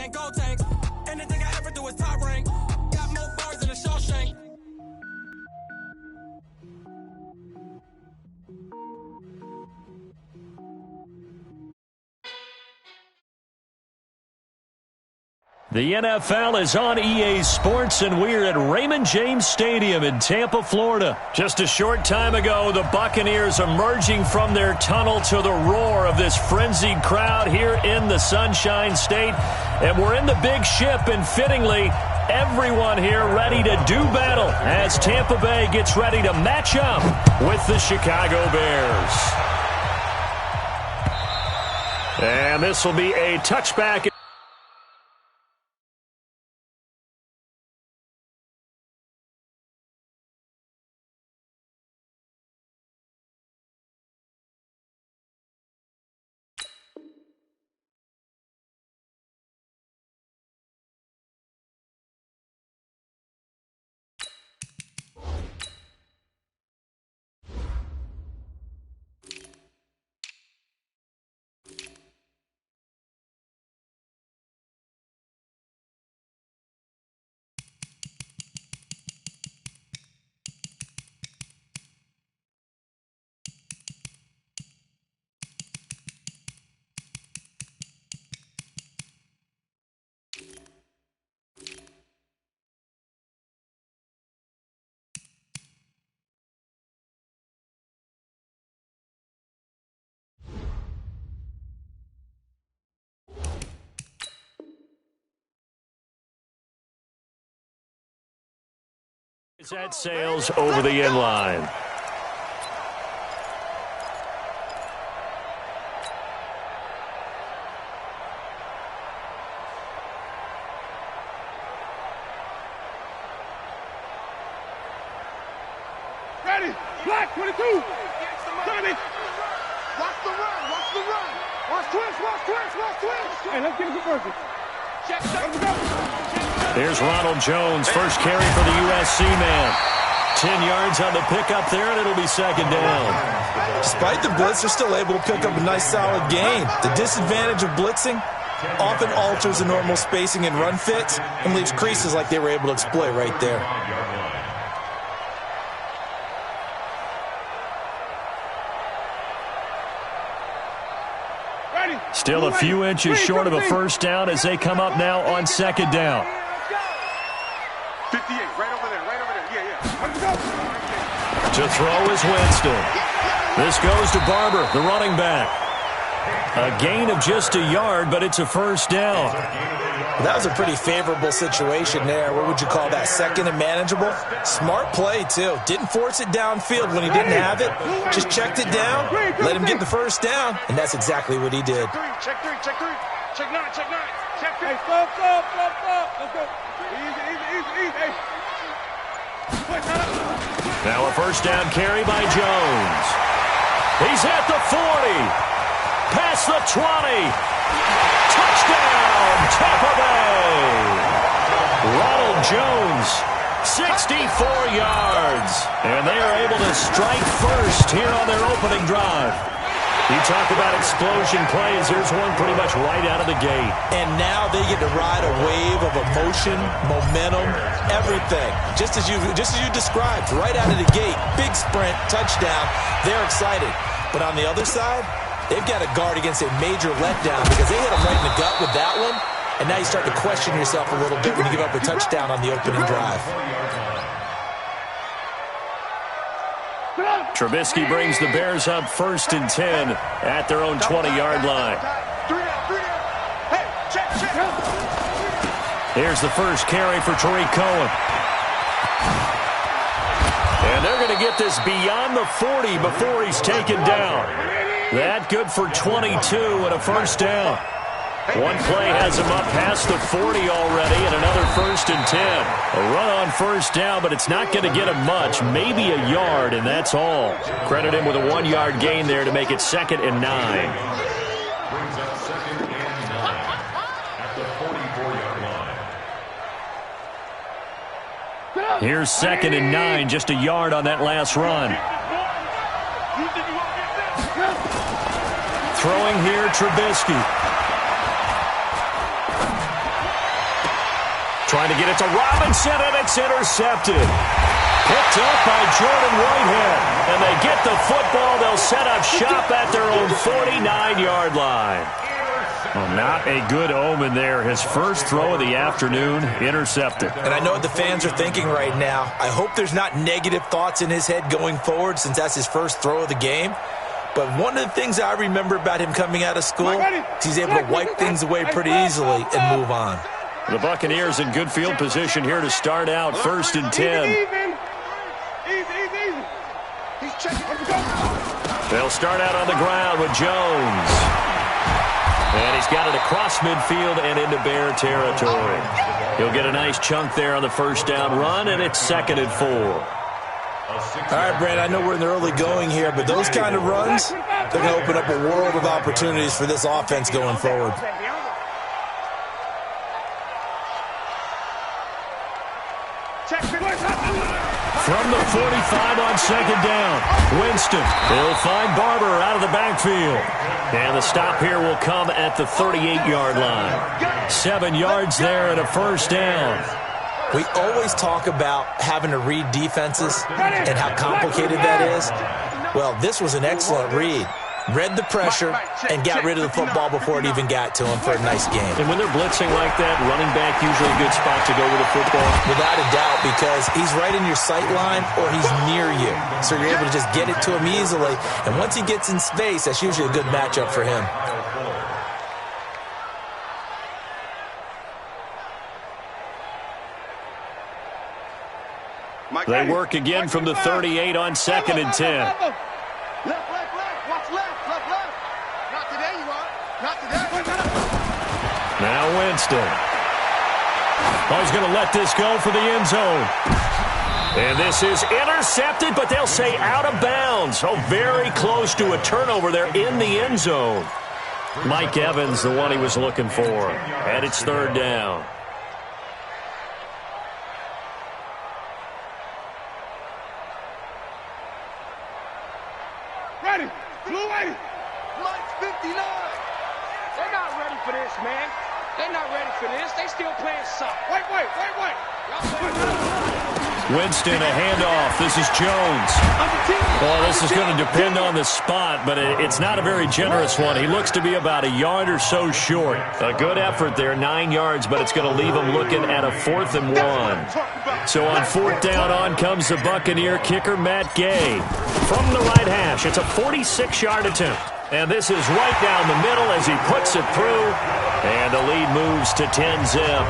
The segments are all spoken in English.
and gold tanks. Anything I ever do is top rank. Got more bars than a Shawshank. The NFL is on EA Sports, and we're at Raymond James Stadium in Tampa, Florida. Just a short time ago, the Buccaneers emerging from their tunnel to the roar of this frenzied crowd here in the Sunshine State. And we're in the big ship, and fittingly, everyone here ready to do battle as Tampa Bay gets ready to match up with the Chicago Bears. And this will be a touchback. That sails over the end line. Ready, black 22, 70. Watch the run, watch the run. Watch twist, watch twist, watch twist. Hey, let's get a conversion. Check, let's go. There's Ronald Jones, first carry for the USC man. 10 yards on the pickup there, and it'll be second down. Despite the blitz, they're still able to pick up a nice, solid gain. The disadvantage of blitzing often alters the normal spacing and run fits and leaves creases like they were able to exploit right there. Still a few inches short of a first down as they come up now on second down. 58, right over there, yeah. Let's go. To throw is Winston. This goes to Barber, the running back. A gain of just a yard, but it's a first down. That was a pretty favorable situation there. What would you call that? Second and manageable? Smart play, too. Didn't force it downfield when he didn't have it. Just checked it down, let him get the first down, and that's exactly what he did. Check three. Check nine. Hey, stop. Let's go. Easy. Hey. Now a first down carry by Jones. He's at the 40. Past the 20. Touchdown, Tampa Bay. Ronald Jones, 64 yards. And they are able to strike first here on their opening drive. You talk about explosion plays. There's one pretty much right out of the gate. And now they get to ride a wave of emotion, momentum, everything. Just as you described, right out of the gate, big sprint, touchdown. They're excited. But on the other side, they've got to guard against a major letdown because they hit them right in the gut with that one. And now you start to question yourself a little bit when you give up a touchdown on the opening drive. Trubisky brings the Bears up 1st and 10 at their own 20-yard line. Here's the first carry for Tariq Cohen. And they're going to get this beyond the 40 before he's taken down. That good for 22 and a first down. One play has him up past the 40 already, and another 1st and 10. A run on first down, but it's not going to get him much, maybe a yard, and that's all. Credit him with a 1-yard gain there to make it 2nd and 9. Here's 2nd and 9, just a yard on that last run. Throwing here, Trubisky. Trying to get it to Robinson, and it's intercepted. Picked up by Jordan Whitehead. And they get the football. They'll set up shop at their own 49-yard line. Well, not a good omen there. His first throw of the afternoon, intercepted. And I know what the fans are thinking right now. I hope there's not negative thoughts in his head going forward since that's his first throw of the game. But one of the things I remember about him coming out of school, he's able to wipe things away pretty easily and move on. The Buccaneers in good field position here to start out, 1st and 10. They'll start out on the ground with Jones. And he's got it across midfield and into Bear territory. He'll get a nice chunk there on the first down run, and it's 2nd and 4. All right, Brad, I know we're in the early going here, but those kind of runs, they're going to open up a world of opportunities for this offense going forward. From the 45 on 2nd down, Winston. He'll find Barber out of the backfield. And the stop here will come at the 38-yard line. 7 yards there and a first down. We always talk about having to read defenses and how complicated that is. Well, this was an excellent read. Read the pressure and got rid of the football before it even got to him for a nice game. And when they're blitzing like that, running back usually a good spot to go with the football? Without a doubt, because he's right in your sight line or he's near you. So you're able to just get it to him easily. And once he gets in space, that's usually a good matchup for him. They work again from the 38 on 2nd and 10. Now Winston. Oh, he's going to let this go for the end zone. And this is intercepted, but they'll say out of bounds. Oh, very close to a turnover there in the end zone. Mike Evans, the one he was looking for. And it's 3rd down. Ready. Blue 80. Mike 59. They're not ready for this, man. They're not ready for this. They still playing soft. Wait. Winston, a handoff. This is Jones. Well, this is going to depend on the spot, but it's not a very generous one. He looks to be about a yard or so short. A good effort there, 9 yards, but it's going to leave him looking at a 4th and 1. So on 4th down, on comes the Buccaneer kicker, Matt Gay. From the right hash, it's a 46-yard attempt. And this is right down the middle as he puts it through. And the lead moves to 10-zip.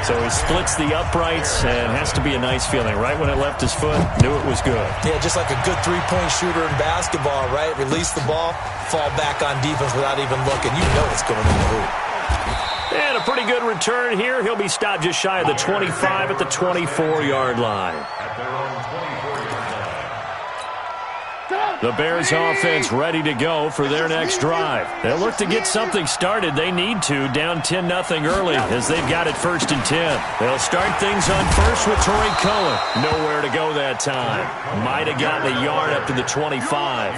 So he splits the uprights, and has to be a nice feeling. Right when it left his foot, knew it was good. Yeah, just like a good three-point shooter in basketball, right? Release the ball, fall back on defense without even looking. You know it's going in the hoop. And a pretty good return here. He'll be stopped just shy of the 25 at the 24-yard line. The Bears offense ready to go for their next drive. They'll look to get something started. They need to, down 10-0 early as they've got it 1st and 10. They'll start things on first with Torrey Cohen. Nowhere to go that time. Might have gotten a yard up to the 25.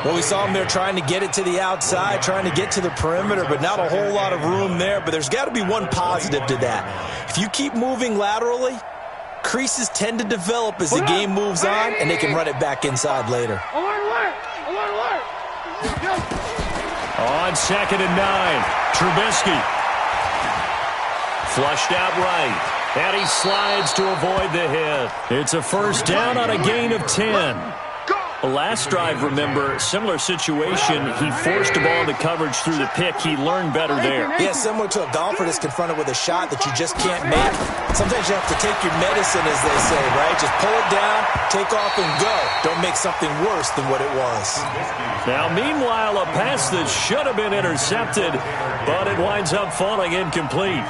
Well, we saw him there trying to get it to the outside, trying to get to the perimeter, but not a whole lot of room there. But there's got to be one positive to that. If you keep moving laterally, creases tend to develop as the game moves on, and they can run it back inside later. On 2nd and 9, Trubisky. Flushed out right, and he slides to avoid the hit. It's a first down on a gain of 10. Last drive, remember, similar situation. He forced the ball into coverage through the pick. He learned better there. Yeah, similar to a golfer that's confronted with a shot that you just can't make. Sometimes you have to take your medicine, as they say, right? Just pull it down, take off, and go. Don't make something worse than what it was. Now, meanwhile, a pass that should have been intercepted, but it winds up falling incomplete.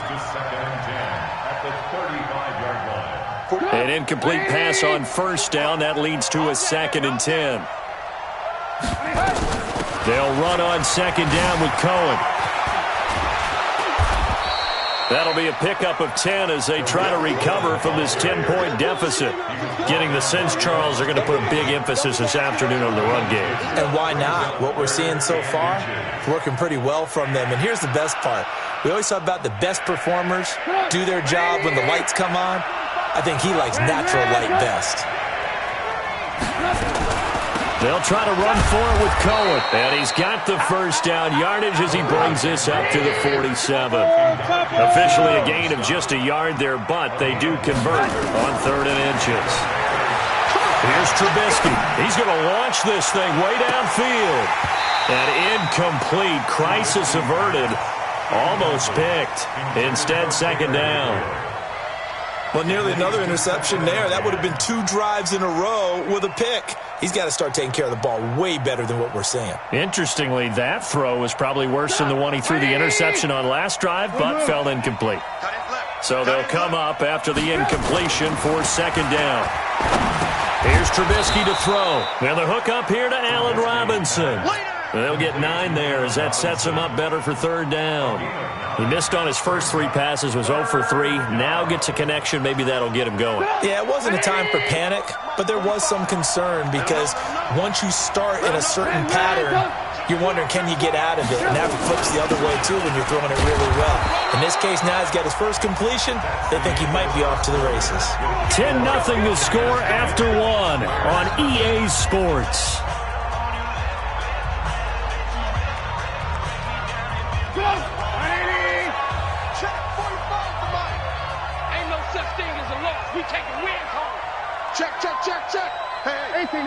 An incomplete pass on first down. That leads to a 2nd and 10. They'll run on 2nd down with Cohen. That'll be a pickup of 10 as they try to recover from this 10-point deficit. Getting the sense, Charles, they're going to put a big emphasis this afternoon on the run game. And why not? What we're seeing so far, working pretty well from them. And here's the best part. We always talk about the best performers do their job when the lights come on. I think he likes natural light best. They'll try to run for it with Cohen. And he's got the first down yardage as he brings this up to the 47. Officially a gain of just a yard there, but they do convert on 3rd and inches. Here's Trubisky. He's going to launch this thing way downfield. And incomplete. Crisis averted. Almost picked. Instead, 2nd down. Well, nearly another interception there. That would have been 2 drives in a row with a pick. He's got to start taking care of the ball way better than what we're seeing. Interestingly, that throw was probably worse than the one he threw the interception on last drive, but fell incomplete. So they'll come up after the incompletion for 2nd down. Here's Trubisky to throw. And the hook up here to Allen Robinson. They'll get 9 there as that sets him up better for 3rd down. He missed on his first 3 passes, was 0 for 3. Now gets a connection. Maybe that'll get him going. Yeah, it wasn't a time for panic, but there was some concern because once you start in a certain pattern, you're wondering, can you get out of it? And that flips the other way, too, when you're throwing it really well. In this case, now he's got his first completion. They think he might be off to the races. 10-0 to score after 1 on EA Sports. Check. Hey, 18.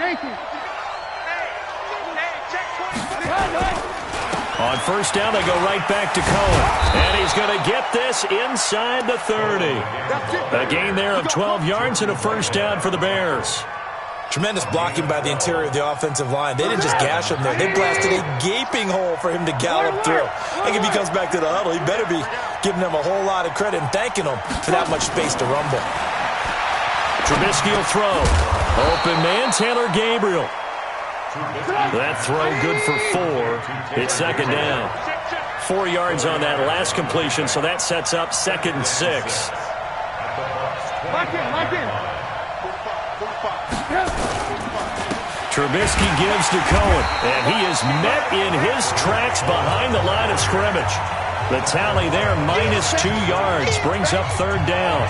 On 1st down, they go right back to Cohen. And he's going to get this inside the 30. A gain there of 12 yards and a 1st down for the Bears. Tremendous blocking by the interior of the offensive line. They didn't just gash him there. They blasted a gaping hole for him to gallop through. I think if he comes back to the huddle, he better be giving them a whole lot of credit and thanking them for that much space to rumble. Trubisky will throw. Open man, Taylor Gabriel. That throw good for 4. It's 2nd down. 4 yards on that last completion, so that sets up 2nd and 6. Lock in. Trubisky gives to Cohen, and he is met in his tracks behind the line of scrimmage. The tally there, -2 yards, brings up 3rd down.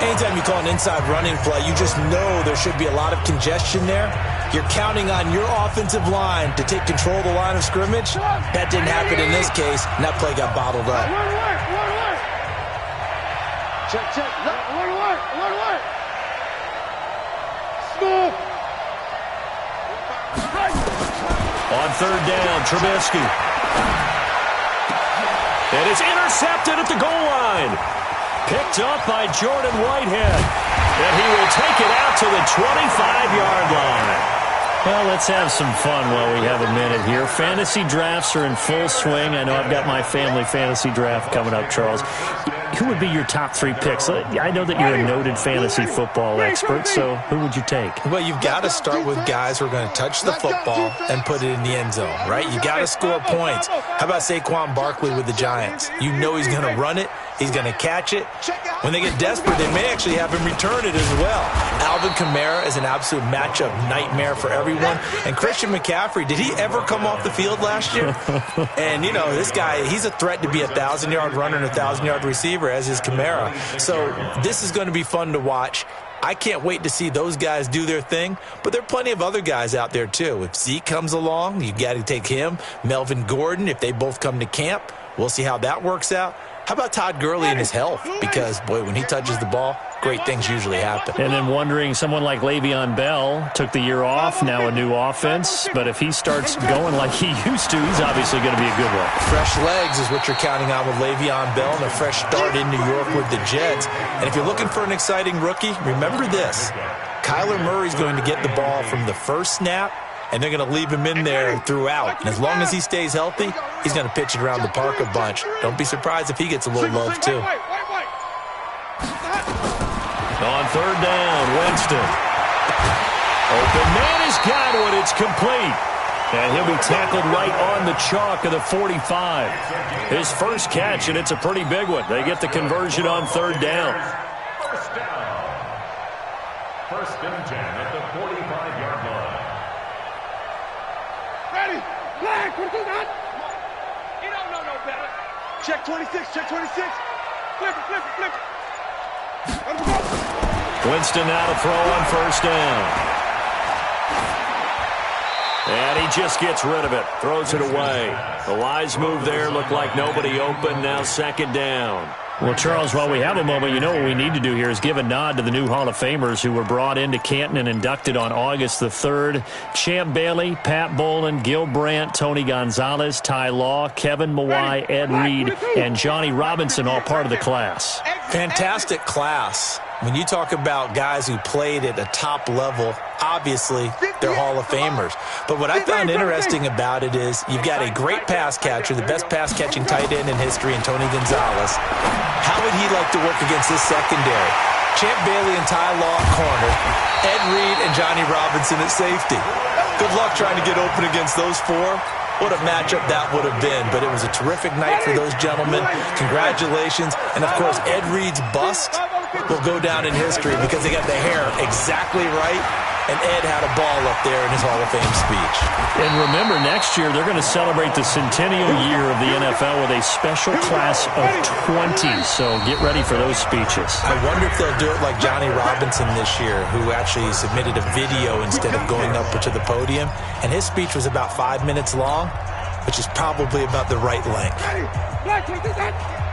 Anytime you call an inside running play, you just know there should be a lot of congestion there. You're counting on your offensive line to take control of the line of scrimmage. That didn't happen in this case, and that play got bottled up. Check. Work. Smooth. On 3rd down, Trubisky. And it's intercepted at the goal line. Picked up by Jordan Whitehead. And he will take it out to the 25-yard line. Well, let's have some fun while we have a minute here. Fantasy drafts are in full swing. I know I've got my family fantasy draft coming up, Charles. Who would be your top 3 picks? I know that you're a noted fantasy football expert, so who would you take? Well, you've got to start with guys who are going to touch the football and put it in the end zone, right? You got to score points. How about Saquon Barkley with the Giants? You know he's going to run it. He's going to catch it. When they get desperate, they may actually have him return it as well. Alvin Kamara is an absolute matchup nightmare for everyone. And Christian McCaffrey, did he ever come off the field last year? And, you know, this guy, he's a threat to be a 1,000-yard runner and a 1,000-yard receiver, as is Kamara. So this is going to be fun to watch. I can't wait to see those guys do their thing, but there are plenty of other guys out there, too. If Zeke comes along, you got to take him. Melvin Gordon, if they both come to camp, we'll see how that works out. How about Todd Gurley and his health? Because, boy, when he touches the ball, great things usually happen. And then wondering, someone like Le'Veon Bell took the year off, now a new offense. But if he starts going like he used to, he's obviously going to be a good one. Fresh legs is what you're counting on with Le'Veon Bell and a fresh start in New York with the Jets. And if you're looking for an exciting rookie, remember this. Kyler Murray's going to get the ball from the first snap, and they're going to leave him in there throughout. And as long as he stays healthy, he's going to pitch it around the park a bunch. Don't be surprised if he gets a little love, too. On 3rd down, Winston. Open man is Godwin. It's complete. And he'll be tackled right on the chalk of the 45. His first catch, and it's a pretty big one. They get the conversion on third down. First down. First and 10 at the 45-yard line. Ready? Flag, what is that? You don't know no better. Check 26, check 26. Flip it, flip it, flip it. Let him go. Winston now to throw on first down. And he just gets rid of it. Throws it away. The wise move there. Looked like nobody open. Now second down. Well, Charles, while we have a moment, you know what we need to do here is give a nod to the new Hall of Famers who were brought into Canton and inducted on August the 3rd. Champ Bailey, Pat Bolin, Gil Brandt, Tony Gonzalez, Ty Law, Kevin Mawai, Ed Reed, and Johnny Robinson, all part of the class. Fantastic class. When you talk about guys who played at a top level, obviously they're Hall of Famers. But what I found interesting about it is you've got a great pass catcher, the best pass-catching tight end in history, in Tony Gonzalez. How would he like to work against this secondary? Champ Bailey and Ty Law at corner, Ed Reed and Johnny Robinson at safety. Good luck trying to get open against those four. What a matchup that would have been. But it was a terrific night for those gentlemen. Congratulations. And, of course, Ed Reed's bust will go down in history because they got the hair exactly right, and Ed had a ball up there in his Hall of Fame speech. And remember, next year they're going to celebrate the centennial year of the NFL with a special class of 20, so get ready for those speeches. I wonder if they'll do it like Johnny Robinson this year, who actually submitted a video instead of going up to the podium, and his speech was about 5 minutes long, which is probably about the right length.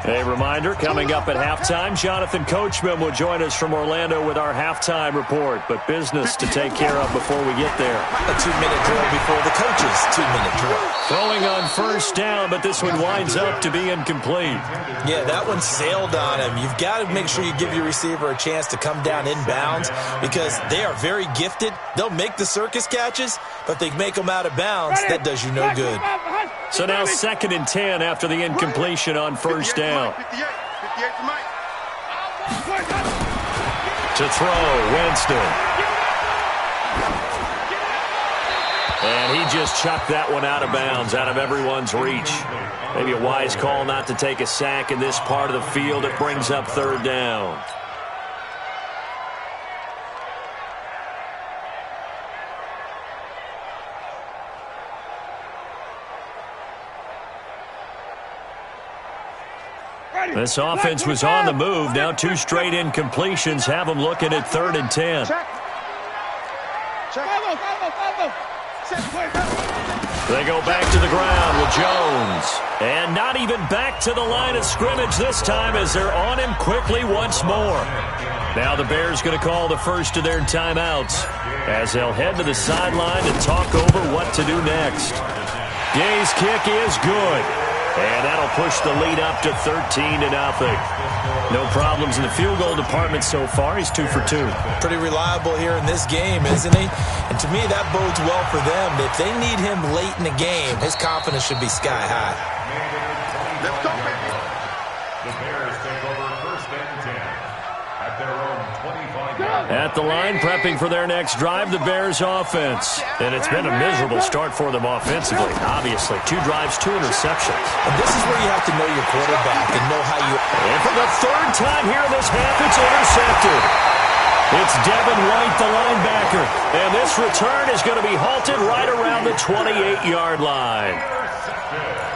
A reminder, coming up at halftime, Jonathan Coachman will join us from Orlando with our halftime report. But business to take care of before we get there. A 2-minute drill before the coach's 2-minute drill. Throwing on first down, but this one winds up to be incomplete. Yeah, that one sailed on him. You've got to make sure you give your receiver a chance to come down inbounds because they are very gifted. They'll make the circus catches, but they make them out of bounds. That does you no good. So now 2nd and 10 after the incompletion on first down. To throw, Winston. And he just chucked that one out of bounds, out of everyone's reach. Maybe a wise call not to take a sack in this part of the field. It brings up third down. This offense was on the move. Now 2 straight incompletions have them looking at 3rd and 10. They go back to the ground with Jones. And not even back to the line of scrimmage this time as they're on him quickly once more. Now the Bears going to call the first of their timeouts as they'll head to the sideline to talk over what to do next. Gay's kick is good. And that'll push the lead up to 13-0. No problems in the field goal department so far. He's 2 for 2. Pretty reliable here in this game, isn't he? And to me, that bodes well for them. If they need him late in the game, his confidence should be sky high. Let's go, baby. The Bears take over first and 10 at their own 25-yard line. At the line, prepping for their next drive, the Bears offense. And it's been a miserable start for them offensively. Obviously, 2 drives, 2 interceptions. And this is where you have to know your quarterback and know how you... And for the 3rd time here in this half, it's intercepted. It's Devin White, the linebacker. And this return is going to be halted right around the 28-yard line.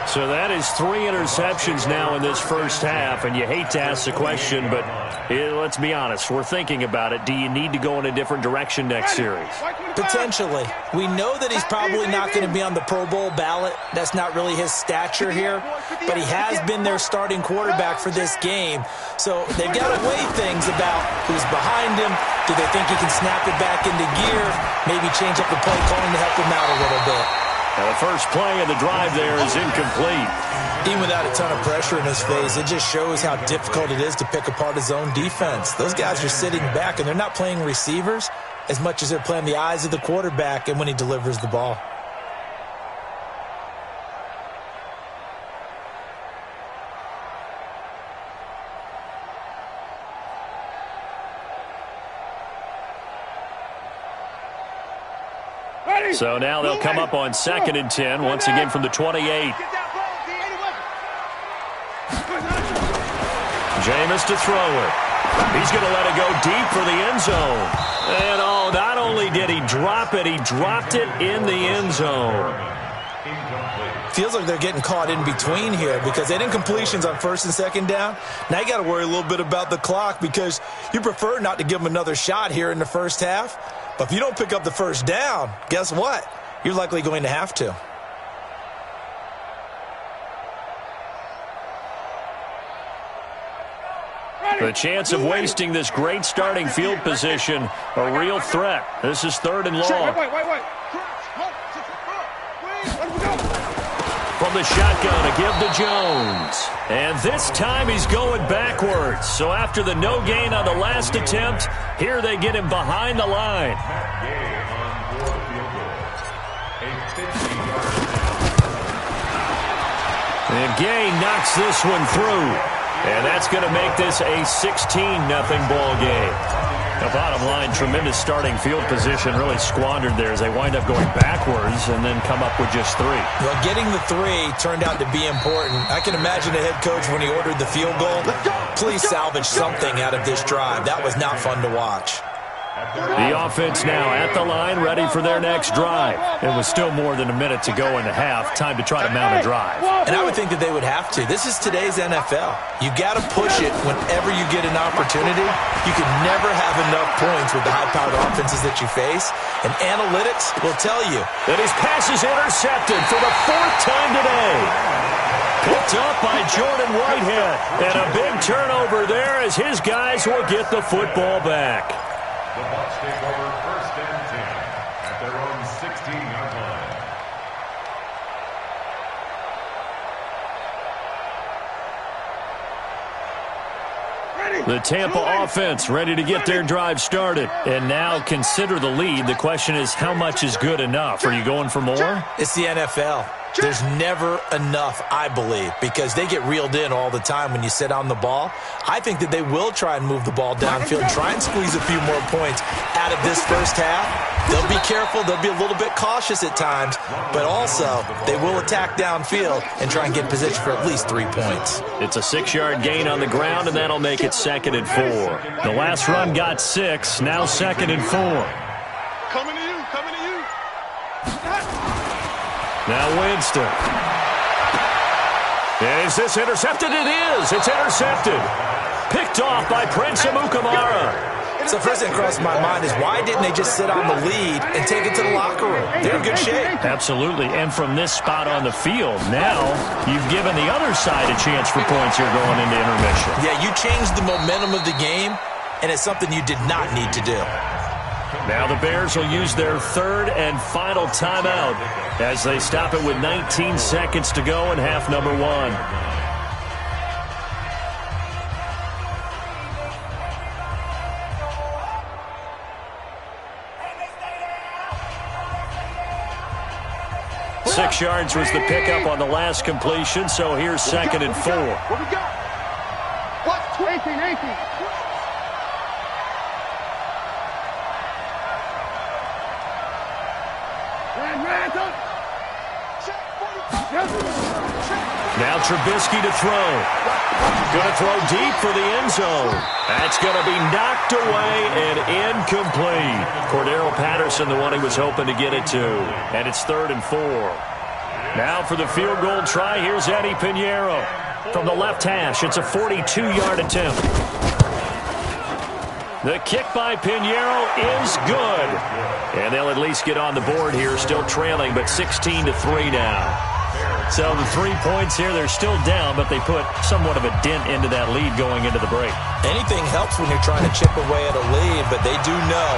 So that is 3 interceptions now in this first half, and you hate to ask the question, but let's be honest, we're thinking about it. Do you need to go in a different direction next series? Potentially. We know that he's probably not going to be on the Pro Bowl ballot. That's not really his stature here, but he has been their starting quarterback for this game. So they've got to weigh things about who's behind him. Do they think he can snap it back into gear? Maybe change up the play calling to help him out a little bit. Now the first play of the drive there is incomplete. Even without a ton of pressure in his face, it just shows how difficult it is to pick apart his own defense. Those guys are sitting back, and they're not playing receivers as much as they're playing the eyes of the quarterback and when he delivers the ball. So now they'll come up on 2nd and 10, once again from the 28. Jameis to throw it. He's going to let it go deep for the end zone. And not only did he drop it, he dropped it in the end zone. Feels like they're getting caught in between here because they didn't completions on 1st and 2nd down. Now you got to worry a little bit about the clock because you prefer not to give them another shot here in the first half. But if you don't pick up the first down, guess what? You're likely going to have to. The chance of wasting this great starting field position, a real threat. This is 3rd and long. From the shotgun, a give to Jones. And this time he's going backwards. So after the no gain on the last attempt, here they get him behind the line. And Gay knocks this one through. And that's going to make this a 16-0 ball game. The bottom line, tremendous starting field position, really squandered there as they wind up going backwards and then come up with just 3. Well, getting the 3 turned out to be important. I can imagine the head coach when he ordered the field goal. Please salvage something out of this drive. That was not fun to watch. The offense now at the line, ready for their next drive. It was still more than a minute to go in the half. Time to try to mount a drive. And I would think that they would have to. This is today's NFL. You got to push it whenever you get an opportunity. You can never have enough points with the high-powered offenses that you face. And analytics will tell you that his pass is intercepted for the 4th time today. Picked up by Jordan Whitehead. And a big turnover there as his guys will get the football back. The Bucs take over 1st and 10 at their own 16-yard line. The Tampa offense ready to get their drive started. And now consider the lead. The question is, how much is good enough? Are you going for more? It's the NFL. There's never enough, I believe, because they get reeled in all the time when you sit on the ball. I think that they will try and move the ball downfield, try and squeeze a few more points out of this first half. They'll be careful. They'll be a little bit cautious at times, but also they will attack downfield and try and get position for at least 3 points. It's a 6-yard gain on the ground, and that'll make it 2nd and 4. The last run got 6, now 2nd and 4. Coming to you, coming to you. Now Winston. Is this intercepted? It is. It's intercepted. Picked off by Prince Amukamara. So first thing that crosses my mind is why didn't they just sit on the lead and take it to the locker room? They're in good shape. Absolutely. And from this spot on the field, now you've given the other side a chance for points here going into intermission. Yeah, you changed the momentum of the game, and it's something you did not need to do. Now the Bears will use their 3rd and final timeout as they stop it with 19 seconds to go in half number 1. Six yards was the pickup on the last completion, so here's 2nd and 4. What we got? What? 18. Now Trubisky to throw. Going to throw deep for the end zone. That's going to be knocked away and incomplete. Cordero Patterson, the one he was hoping to get it to. And it's 3rd and 4. Now for the field goal try, here's Eddie Pinheiro. From the left hash, it's a 42-yard attempt. The kick by Pinheiro is good. And they'll at least get on the board here, still trailing, but 16-3 now. So the 3 points here, they're still down, but they put somewhat of a dent into that lead going into the break. Anything helps when you're trying to chip away at a lead, but they do know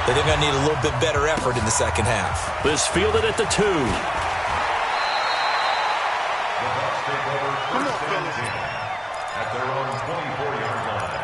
that they're going to need a little bit better effort in the second half. This fielded at the 2. The Bucs take over 1st and 10 at their own 24-yard line.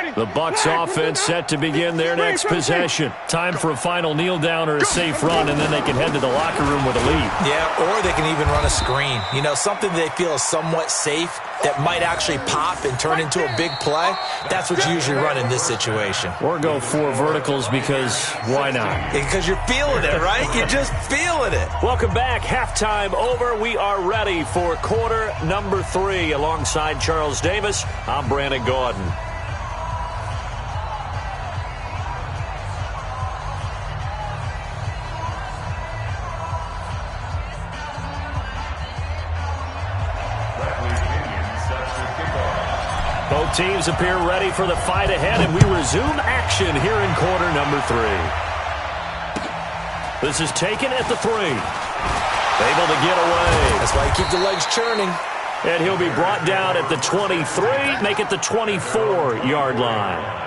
The Bucs offense set to begin their next possession. Time for a final kneel down or a safe run, and then they can head to the locker room with a lead. Yeah, or they can even run a screen. You know, something they feel is somewhat safe that might actually pop and turn into a big play. That's what you usually run in this situation. Or go 4 verticals because why not? Because you're feeling it, right? You're just feeling it. Welcome back. Halftime over. We are ready for quarter number 3. Alongside Charles Davis, I'm Brandon Gordon. Both teams appear ready for the fight ahead, and we resume action here in quarter number 3. This is taken at the 3. Able to get away. That's why you keep the legs churning. And he'll be brought down at the 23, make it the 24-yard line.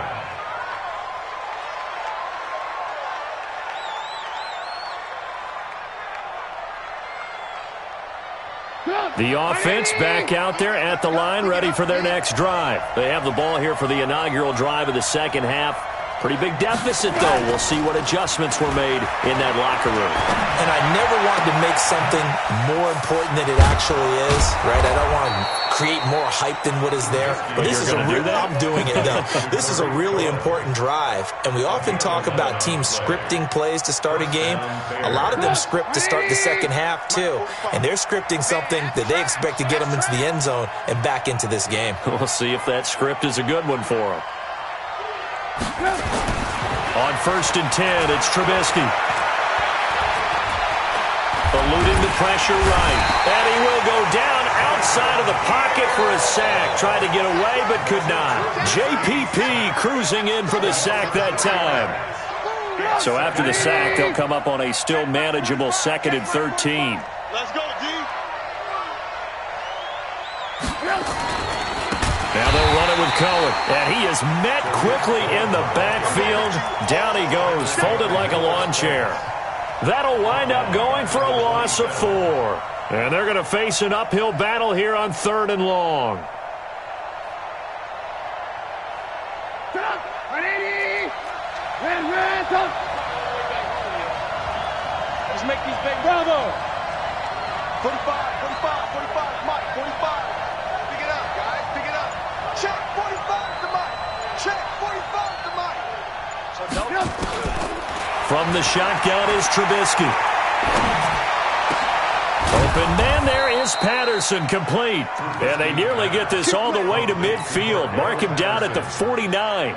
The offense back out there at the line, ready for their next drive. They have the ball here for the inaugural drive of the second half. Pretty big deficit, though. We'll see what adjustments were made in that locker room. And I never wanted to make something more important than it actually is, right? I don't want to create more hype than what is there. But this is I'm doing it, though. This is a really important drive. And we often talk about teams scripting plays to start a game. A lot of them script to start the second half, too. And they're scripting something that they expect to get them into the end zone and back into this game. We'll see if that script is a good one for them. On 1st and 10, it's Trubisky. Eluding the pressure right. And he will go down outside of the pocket for a sack. Tried to get away, but could not. JPP cruising in for the sack that time. So after the sack, they'll come up on a still manageable 2nd and 13. Let's go, D. Now they'll run it with Cohen. And he is met quickly in the backfield. Down he goes, folded like a lawn chair. That'll wind up going for a loss of 4. And they're going to face an uphill battle here on 3rd and long. Let's make these big bravo. 45, 45, 45, Mike, 45. Pick it up, guys, pick it up. Check, 45 to Mike. Check, 45 to Mike. So From the shotgun is Trubisky. Open man there is Patterson, complete. And they nearly get this all the way to midfield. Mark him down at the 49.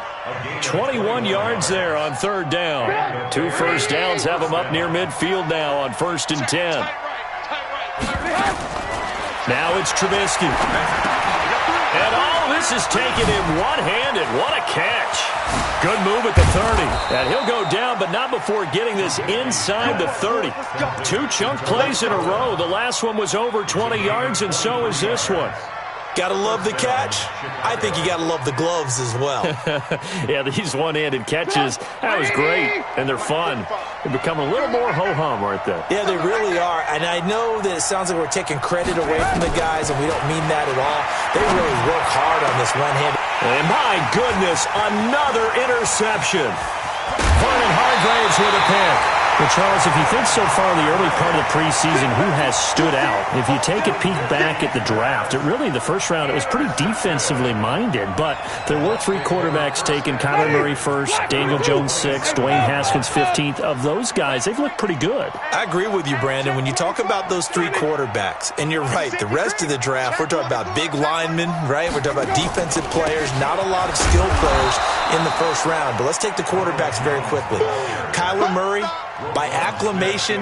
21 yards there on 3rd down. 2 first downs have him up near midfield now on 1st and 10. Now it's Trubisky. And all this is taken in one-handed. What a catch. Good move at the 30. And he'll go down, but not before getting this inside the 30. 2 chunk plays in a row. The last one was over 20 yards, and so is this one. Gotta love the catch. I think you gotta love the gloves as well. Yeah, these one-handed catches, that was great, and they're fun. They become a little more ho-hum, aren't they? Yeah, they really are. And I know that it sounds like we're taking credit away from the guys, and we don't mean that at all. They really work hard on this one-handed. And my goodness, another interception. Vernon Hargraves with a pick. Well, Charles, if you think so far in the early part of the preseason, who has stood out? If you take a peek back at the draft, really the first round, it was pretty defensively minded, but there were 3 quarterbacks taken. Kyler Murray first, Daniel Jones 6th, Dwayne Haskins 15th. Of those guys, they've looked pretty good. I agree with you, Brandon. When you talk about those 3 quarterbacks, and you're right, the rest of the draft, we're talking about big linemen, right? We're talking about defensive players, not a lot of skilled players in the first round. But let's take the quarterbacks very quickly. Kyler Murray, by acclamation,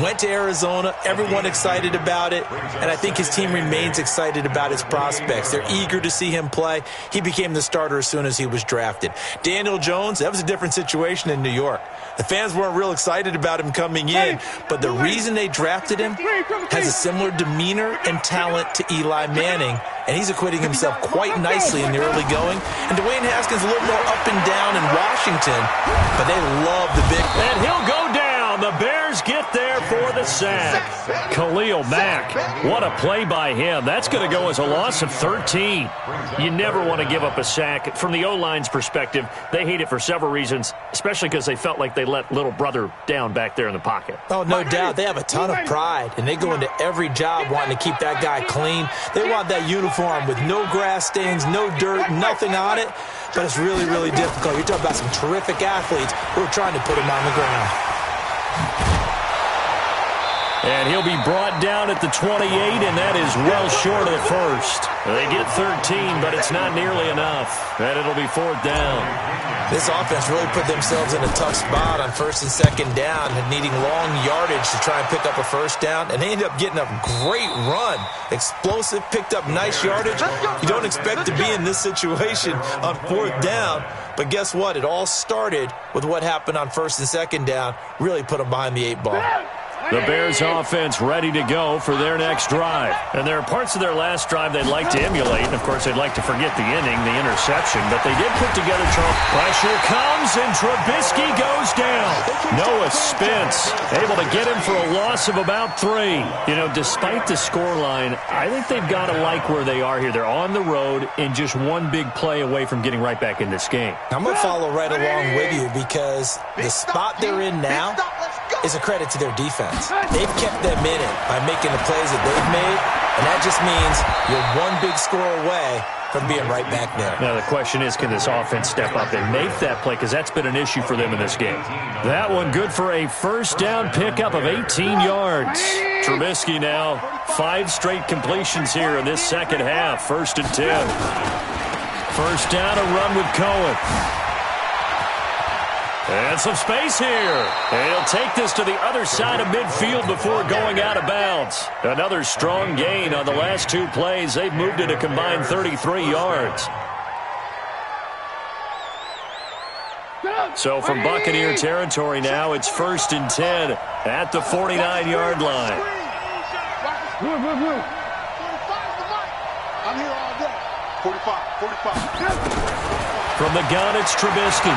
went to Arizona. Everyone excited about it. And I think his team remains excited about his prospects. They're eager to see him play. He became the starter as soon as he was drafted. Daniel Jones, that was a different situation in New York. The fans weren't real excited about him coming in, but the reason they drafted him has a similar demeanor and talent to Eli Manning, and he's acquitting himself quite nicely in the early going. And Dwayne Haskins a little more up and down in Washington, but they love the big. And he'll go down. And the Bears get there for the sack. Khalil Mack, what a play by him. That's going to go as a loss of 13. You never want to give up a sack. From the O-line's perspective, they hate it for several reasons, especially because they felt like they let little brother down back there in the pocket. Oh, no doubt. They have a ton of pride, and they go into every job wanting to keep that guy clean. They want that uniform with no grass stains, no dirt, nothing on it. But it's really, really difficult. You're talking about some terrific athletes who are trying to put him on the ground. And he'll be brought down at the 28, and that is well short of the first. They get 13, but it's not nearly enough. And it'll be 4th down. This offense really put themselves in a tough spot on 1st and 2nd down, needing long yardage to try and pick up a 1st down. And they ended up getting a great run. Explosive, picked up nice yardage. You don't expect to be in this situation on 4th down. But guess what? It all started with what happened on 1st and 2nd down. Really put them behind the 8 ball. The Bears offense ready to go for their next drive. And there are parts of their last drive they'd like to emulate. And, of course, they'd like to forget the inning, the interception. But they did put together, Charles. Pressure comes, and Trubisky goes down. Noah Spence able to get him for a loss of about 3. You know, despite the scoreline, I think they've got to like where they are here. They're on the road and just one big play away from getting right back in this game. I'm going to follow right along with you because the spot they're in now is a credit to their defense. They've kept them in it by making the plays that they've made, and that just means you're one big score away from being right back there. Now, the question is, can this offense step up and make that play? Because that's been an issue for them in this game. That one good for a 1st down pickup of 18 yards. Trubisky now, 5 straight completions here in this 2nd half. 1st and 10. 1st down, a run with Cohen. And some space here. And he'll take this to the other side of midfield before going out of bounds. Another strong gain on the last 2 plays. They've moved it a combined 33 yards. So from Buccaneer territory now, it's 1st and 10 at the 49-yard line. I'm here all day. 45. From the gun, it's Trubisky.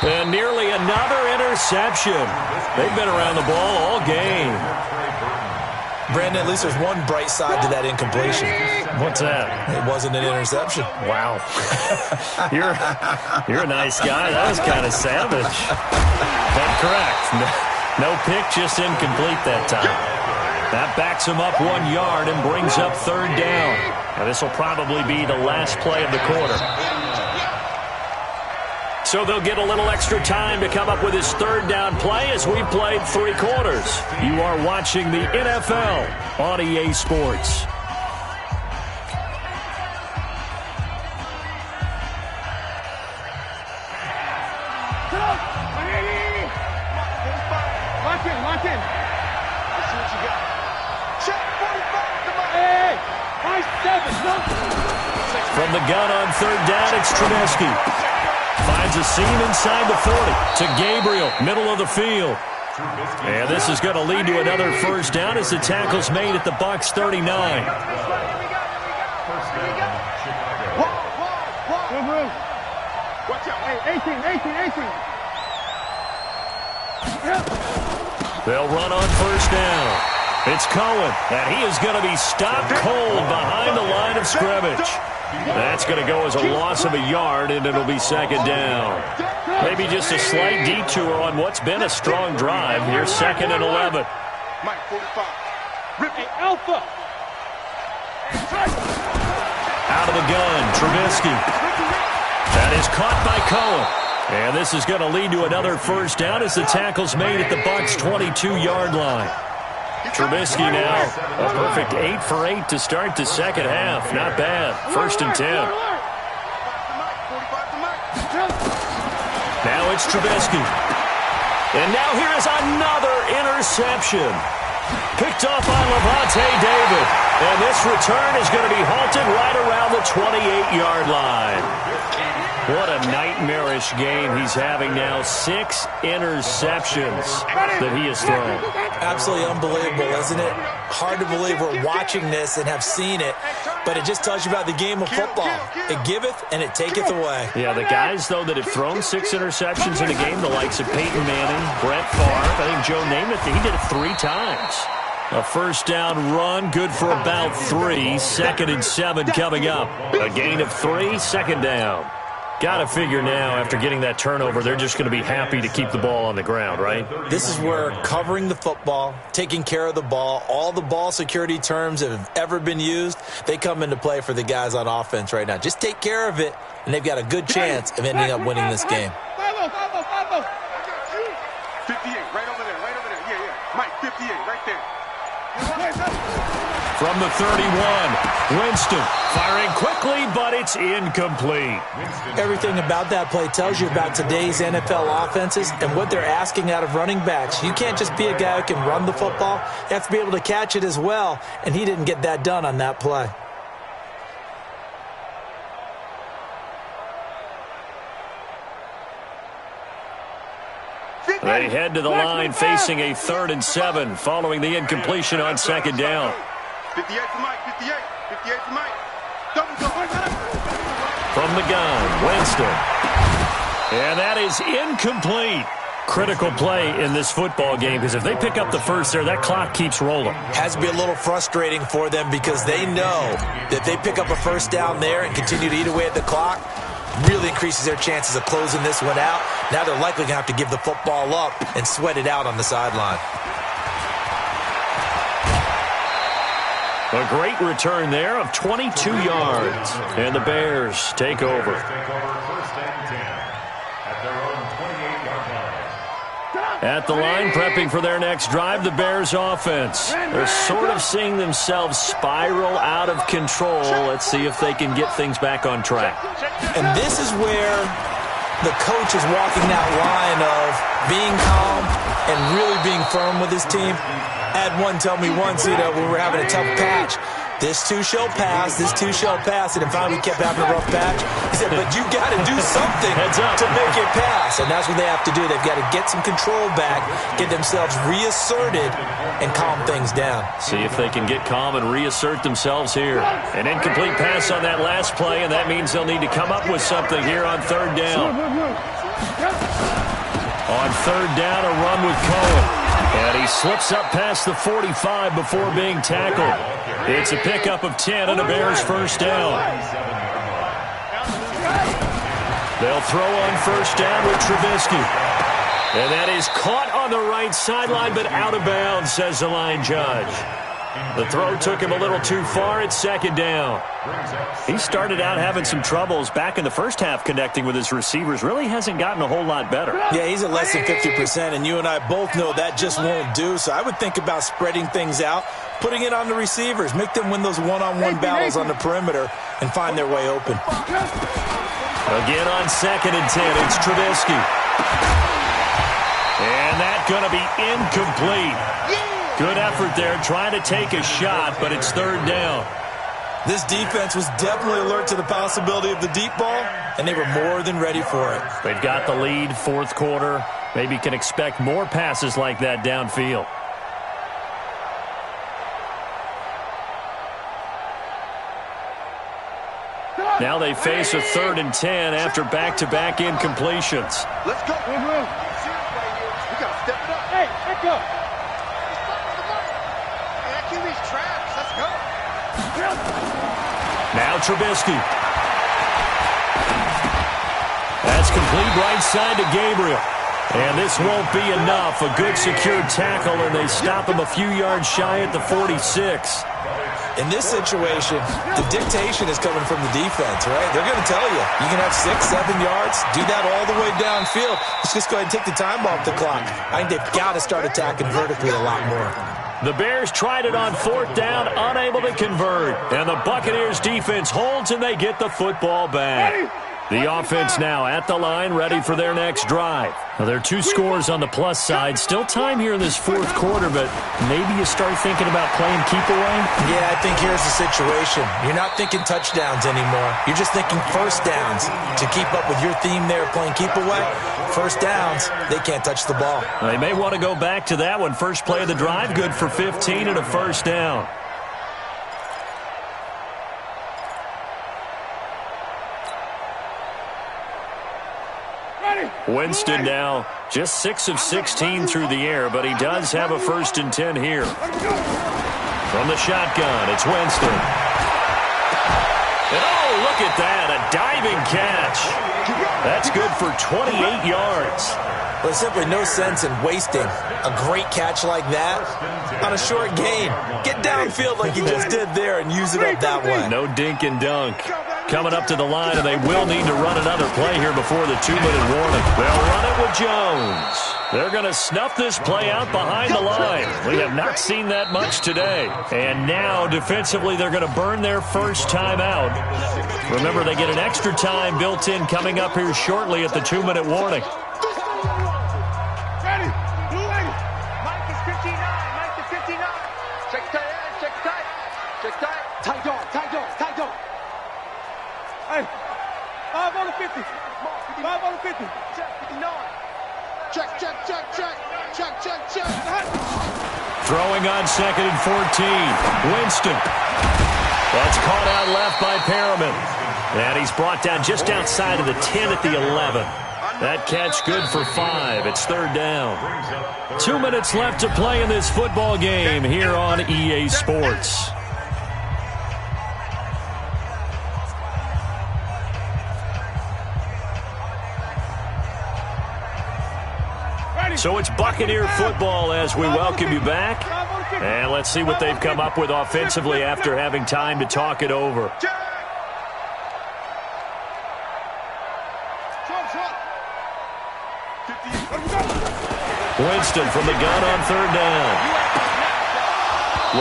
And nearly another interception. They've been around the ball all game. Brandon, at least there's one bright side to that incompletion. What's that? It wasn't an interception. Wow. You're a nice guy. That was kind of savage. But correct. No pick, just incomplete that time. That backs him up 1 yard and brings up 3rd down. Now, this will probably be the last play of the quarter. So they'll get a little extra time to come up with his 3rd down play as we played 3 quarters. You are watching the NFL on EA Sports. Lock in. Let's see what you got. Check 45 to my hey, 5-7. From the gun on 3rd down, it's Trubisky. Finds a seam inside the 40 to Gabriel, middle of the field. And this is going to lead to another 1st down as the tackle's made at the Bucs 39. Watch out. Hey, 18. They'll run on 1st down. It's Cohen, and he is going to be stopped cold behind the line of scrimmage. That's going to go as a loss of a yard, and it'll be 2nd down. Maybe just a slight detour on what's been a strong drive. Here's 2nd and 11. Mike, 45. Hey, Alpha. Out of the gun, Trubisky. That is caught by Cohen. And this is going to lead to another 1st down as the tackle's made at the Bucs' 22-yard line. Trubisky now, a perfect 8 for 8 to start the 2nd half. Not bad. 1st and 10. Now it's Trubisky. And now here is another interception. Picked off by Levante David. And this return is going to be halted right around the 28-yard line. What a nightmarish game he's having now. 6 interceptions that he has thrown. Absolutely unbelievable, isn't it? Hard to believe we're watching this and have seen it. but it just tells you about the game of football. It giveth and it taketh away. Yeah, the guys, though, that have thrown 6 interceptions in a game, the likes of Peyton Manning, Brett Favre, I think Joe Namath, he did it 3 times. A first down run, good for about 3. 2nd and 7 coming up. A gain of 3, 2nd down. Got to figure now, after getting that turnover, they're just going to be happy to keep the ball on the ground, right? This is where covering the football, taking care of the ball, all the ball security terms that have ever been used, they come into play for the guys on offense right now. Just take care of it, and they've got a good chance of ending up winning this game. 58, right over there, right over there. Yeah. Mike, 58, right there. From the 31, Winston firing quickly, but it's incomplete. Everything about that play tells you about today's NFL offenses and what they're asking out of running backs. You can't just be a guy who can run the football. You have to be able to catch it as well, and he didn't get that done on that play. They head to the line facing a 3rd and 7 following the incompletion on 2nd down. 58 for Mike, 58. 58 for Mike. Double go. From the gun, Winston. And that is incomplete. Critical play in this football game, because if they pick up the first there, that clock keeps rolling. Has to be a little frustrating for them because they know that they pick up a first down there and continue to eat away at the clock, really increases their chances of closing this one out. Now they're likely going to have to give the football up and sweat it out on the sideline. A great return there of 22 yards. And the Bears take over. At the line, prepping for their next drive, the Bears offense. They're sort of seeing themselves spiral out of control. Let's see if they can get things back on track. And this is where the coach is walking that line of being calm and really being firm with his team. Had one tell me once, when we were having a tough patch, this too shall pass, this too shall pass, and then finally we kept having a rough patch. He said, but you got to do something to make it pass, and that's what they have to do. They've got to get some control back, get themselves reasserted, and calm things down. See if they can get calm and reassert themselves here. An incomplete pass on that last play, and that means they'll need to come up with something here on 3rd down. On 3rd down, a run with Cohen. And he slips up past the 45 before being tackled. It's a pickup of 10 and a Bears first down. They'll throw on 1st down with Trubisky. And that is caught on the right sideline, but out of bounds, says the line judge. The throw took him a little too far. It's 2nd down. He started out having some troubles back in the first half connecting with his receivers. Really hasn't gotten a whole lot better. Yeah, he's at less than 50%, and you and I both know that just won't do. So I would think about spreading things out, putting it on the receivers, make them win those one-on-one battles on the perimeter, and find their way open. Again on 2nd and 10, it's Trubisky. And that's going to be incomplete. Good effort there, trying to take a shot, but it's 3rd down. This defense was definitely alert to the possibility of the deep ball, and they were more than ready for it. They've got the lead, 4th quarter. Maybe can expect more passes like that downfield. Now they face a 3rd and 10 after back-to-back incompletions. Let's go. We got to step it up. Hey, let's go. Let's go. Now Trubisky. That's complete right side to Gabriel. And this won't be enough. A good secured tackle, and they stop him a few yards shy at the 46. In this situation, the dictation is coming from the defense, right? They're going to tell you, you can have 6, 7 yards, do that all the way downfield. Let's just go ahead and take the time off the clock. I think they've got to start attacking vertically a lot more. The Bears tried it on 4th down, unable to convert. And the Buccaneers defense holds, and they get the football back. The offense now at the line, ready for their next drive. Now, there are 2 scores on the plus side. Still time here in this 4th quarter, but maybe you start thinking about playing keep away? Yeah, I think here's the situation. You're not thinking touchdowns anymore. You're just thinking first downs. To keep up with your theme there, playing keep away, first downs, they can't touch the ball. They may want to go back to that one. First play of the drive, good for 15 and a first down. Winston now just 6 of 16 through the air, but he does have a 1st and 10 here. From the shotgun, it's Winston. And oh, look at that, a diving catch. That's good for 28 yards. Well, there's simply no sense in wasting a great catch like that on a short gain. Get downfield like you just did there and use it up that way. No dink and dunk. Coming up to the line, and they will need to run another play here before the 2-minute warning. They'll run it with Jones. They're going to snuff this play out behind the line. We have not seen that much today. And now, defensively, they're going to burn their first time out. Remember, they get an extra time built in coming up here shortly at the 2-minute warning. Ready. Mike is 59. Mike is 59. Check tight. Check tight. Check tight. Tight dog. Tight dog. Tight dog. Hey. 5 on the 50. 5 on the 50. Check 59. Check. Throwing on 2nd and 14. Winston. That's caught out left by Perriman. And he's brought down just outside of the 10 at the 11. That catch good for 5. It's 3rd down. 2 minutes left to play in this football game here on EA Sports. So it's Buccaneer football as we welcome you back. And let's see what they've come up with offensively after having time to talk it over. Winston from the gun on 3rd down.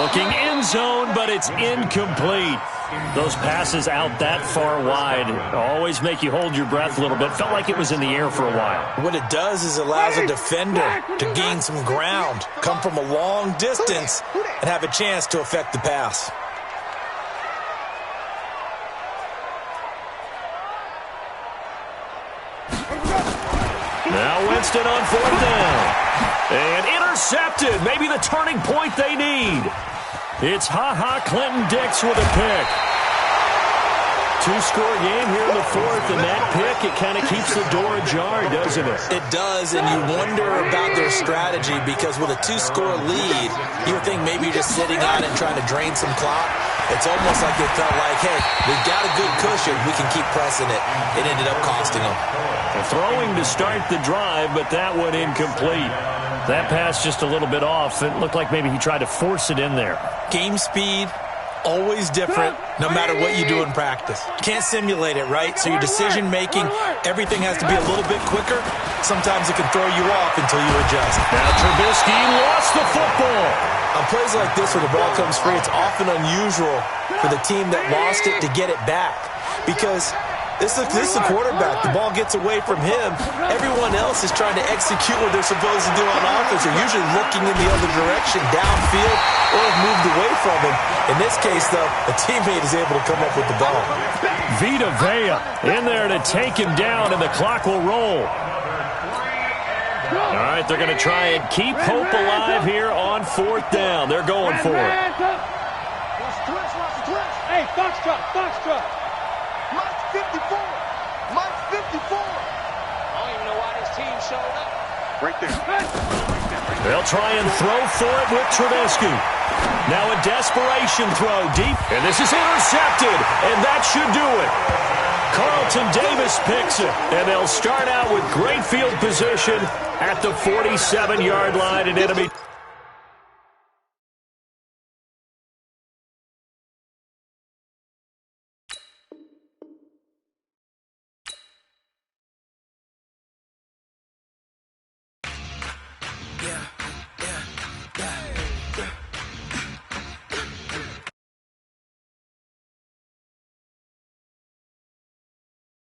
Looking end zone, but it's incomplete. Those passes out that far wide always make you hold your breath a little bit. Felt like it was in the air for a while. What it does is allows a defender to gain some ground, come from a long distance, and have a chance to affect the pass. Now Winston on 4th down. And intercepted. Maybe the turning point they need. It's Clinton Dix with a pick. 2-score game here in the 4th, and that pick, it kind of keeps the door ajar, doesn't it? It does, and you wonder about their strategy because with a 2-score lead, you would think maybe you're just sitting on it and trying to drain some clock. It's almost like they felt like, hey, we've got a good cushion. We can keep pressing it. It ended up costing them. Throwing to start the drive, but that one incomplete. That pass just a little bit off. It looked like maybe he tried to force it in there. Game speed, always different, no matter what you do in practice. Can't simulate it, right? So your decision-making, everything has to be a little bit quicker. Sometimes it can throw you off until you adjust. Now Trubisky lost the football. On plays like this where the ball comes free, it's often unusual for the team that lost it to get it back because this is the quarterback. The ball gets away from him. Everyone else is trying to execute what they're supposed to do on offense. They're usually looking in the other direction, downfield, or have moved away from him. In this case, though, a teammate is able to come up with the ball. Vita Vea in there to take him down, and the clock will roll. All right, they're going to try and keep hope alive here on 4th down. They're going for it. Hey, Foxtrot. Mike's 54. Mike's 54. I don't even know why this team showed up. Right there. They'll try and throw for it with Trubisky. Now a desperation throw deep, and this is intercepted, and that should do it. Carlton Davis picks it, and they'll start out with great field position at the 47-yard line, and enemy